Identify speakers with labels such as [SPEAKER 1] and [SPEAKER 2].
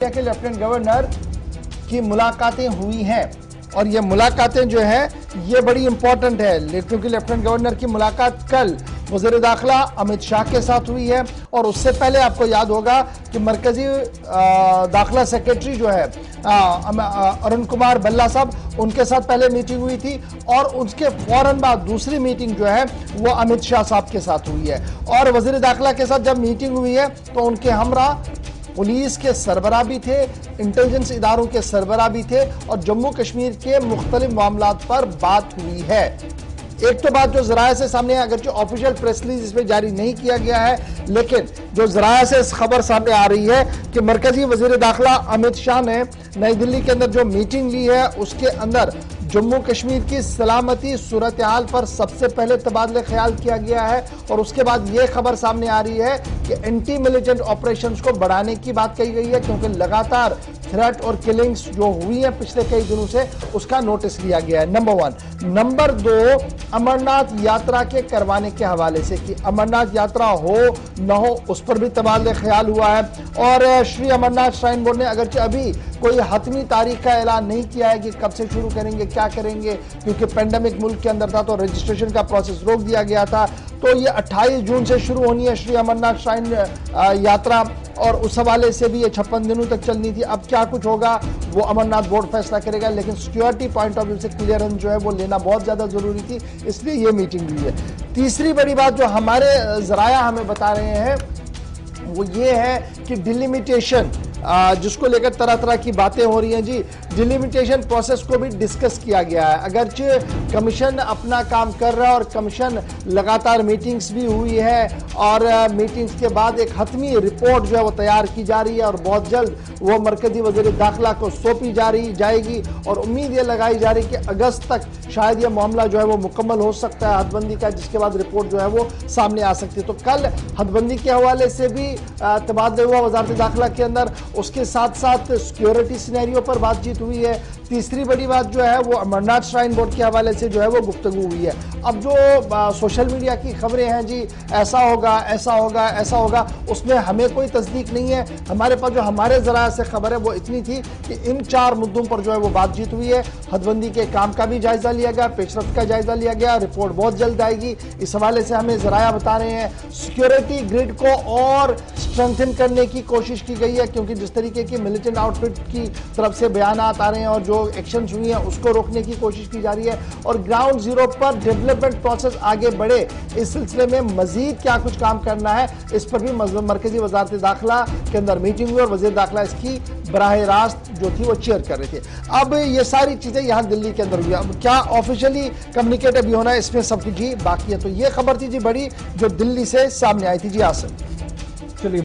[SPEAKER 1] के lieutenant governor की मुलाकातें हुई हैं और ये मुलाकातें जो है ये बड़ी इंपॉर्टेंट है, क्योंकि लेफ्टिनेंट गवर्नर की मुलाकात कल वज़ीर दाखिला अमित शाह के साथ हुई है और उससे पहले आपको याद होगा कि मरकजी दाखिला सेक्रेटरी जो है अरुण कुमार बल्ला साहब, उनके साथ पहले मीटिंग हुई थी और उसके फौरन बाद दूसरी मीटिंग जो है वो अमित शाह साहब के साथ हुई है। और वज़ीर दाखिला के साथ जब मीटिंग हुई है तो उनके हमरा पुलिस के सरबराह भी थे, इंटेलिजेंस इदारों के सरबराह भी थे और जम्मू कश्मीर के मुख्तलिफ मामलात पर बात हुई है। एक तो बात जो ज़राए से सामने है, अगरचे ऑफिशियल प्रेस रिलीज इसमें जारी नहीं किया गया है, लेकिन जो ज़राए से इस खबर सामने आ रही है कि मरकजी वज़ीर दाखिला अमित शाह ने नई दिल्ली के अंदर जो मीटिंग ली है उसके अंदर जम्मू कश्मीर की सलामती सूरत हाल पर सबसे पहले तबादले ख्याल किया गया है और उसके बाद यह खबर सामने आ रही है कि एंटी मिलिटेंट ऑपरेशंस को बढ़ाने की बात कही गई है, क्योंकि लगातार थ्रेट और किलिंग्स जो हुई हैं पिछले कई दिनों से उसका नोटिस लिया गया है। नंबर 1। नंबर 2, अमरनाथ यात्रा के करवाने के हवाले से कि अमरनाथ यात्रा हो न हो उस पर भी तबादले ख्याल हुआ है और श्री अमरनाथ श्राइन बोर्ड ने अगरचे अभी कोई हतमी तारीख का ऐलान नहीं किया है कि कब से शुरू करेंगे, क्या करेंगे, क्योंकि पेंडेमिक मुल्क के अंदर था तो रजिस्ट्रेशन का प्रोसेस रोक दिया गया था। तो ये 28 जून से शुरू होनी है श्री अमरनाथ श्राइन यात्रा और उस हवाले से भी ये 56 दिनों तक चलनी थी। अब क्या कुछ होगा वो अमरनाथ बोर्ड फैसला करेगा, लेकिन सिक्योरिटी पॉइंट ऑफ व्यू से क्लियरेंस जो है वो लेना बहुत ज्यादा जरूरी थी, इसलिए ये मीटिंग हुई है। तीसरी बड़ी बात जो हमारे जराया हमें बता रहे हैं वो ये है कि डिलिमिटेशन जिसको लेकर तरह तरह की बातें हो रही हैं जी, डिलिमिटेशन प्रोसेस को भी डिस्कस किया गया है। अगरचे कमीशन अपना काम कर रहा है और कमीशन लगातार मीटिंग्स भी हुई है और मीटिंग्स के बाद एक हतमी रिपोर्ट जो है वो तैयार की जा रही है और बहुत जल्द वो मरकजी वज़ीर दाखिला को सौंपी जाएगी और उम्मीद ये लगाई जा रही है कि अगस्त तक शायद ये मामला जो है वो मुकम्मल हो सकता है हदबंदी का, जिसके बाद रिपोर्ट जो है वो सामने आ सकती है। तो कल हदबंदी के हवाले से भी तबादला हुआ वज़ारत दाखिला के अंदर, उसके साथ साथ सिक्योरिटी सिनेरियो पर बातचीत हुई है। तीसरी बड़ी बात जो है वो अमरनाथ श्राइन बोर्ड के हवाले से जो है वो गुफ्तगू हुई है। अब जो सोशल मीडिया की खबरें हैं जी, ऐसा होगा ऐसा होगा ऐसा होगा, उसमें हमें कोई तस्दीक नहीं है। हमारे पास जो हमारे ज़राया से खबर है वो इतनी थी कि इन 4 मुद्दों पर जो है वो बातचीत हुई है। हदबंदी के काम का भी जायजा लिया गया, पेशरफ्त का जायजा लिया गया, रिपोर्ट बहुत जल्द आएगी, इस हवाले से हमें ज़राया बता रहे हैं। सिक्योरिटी ग्रिड को और स्ट्रेंथन करने की कोशिश की गई है, क्योंकि जिस तरीके की मिलिटेंट आउटफिट की तरफ से बयानात आ रहे हैं और जो एक्शंस हुई हैं उसको रोकने की कोशिश की जा रही है और ग्राउंड जीरो पर डेवलपमेंट प्रोसेस आगे बढ़े, इस सिलसिले में मजीद क्या कुछ काम करना है इस पर भी मरकजी वज़ारत दाखिला के अंदर मीटिंग हुई और वज़ीर दाखिला इसकी बराह रास्त जो थी वो चेयर कर रहे थे। अब ये सारी चीजें यहाँ दिल्ली के अंदर हुई, अब क्या ऑफिशियली कम्युनिकेट अभी होना है इसमें सब कुछ ही बाकी है। तो ये खबर थी जी बड़ी जो दिल्ली से सामने आई थी जी। आसिफ, चलिए।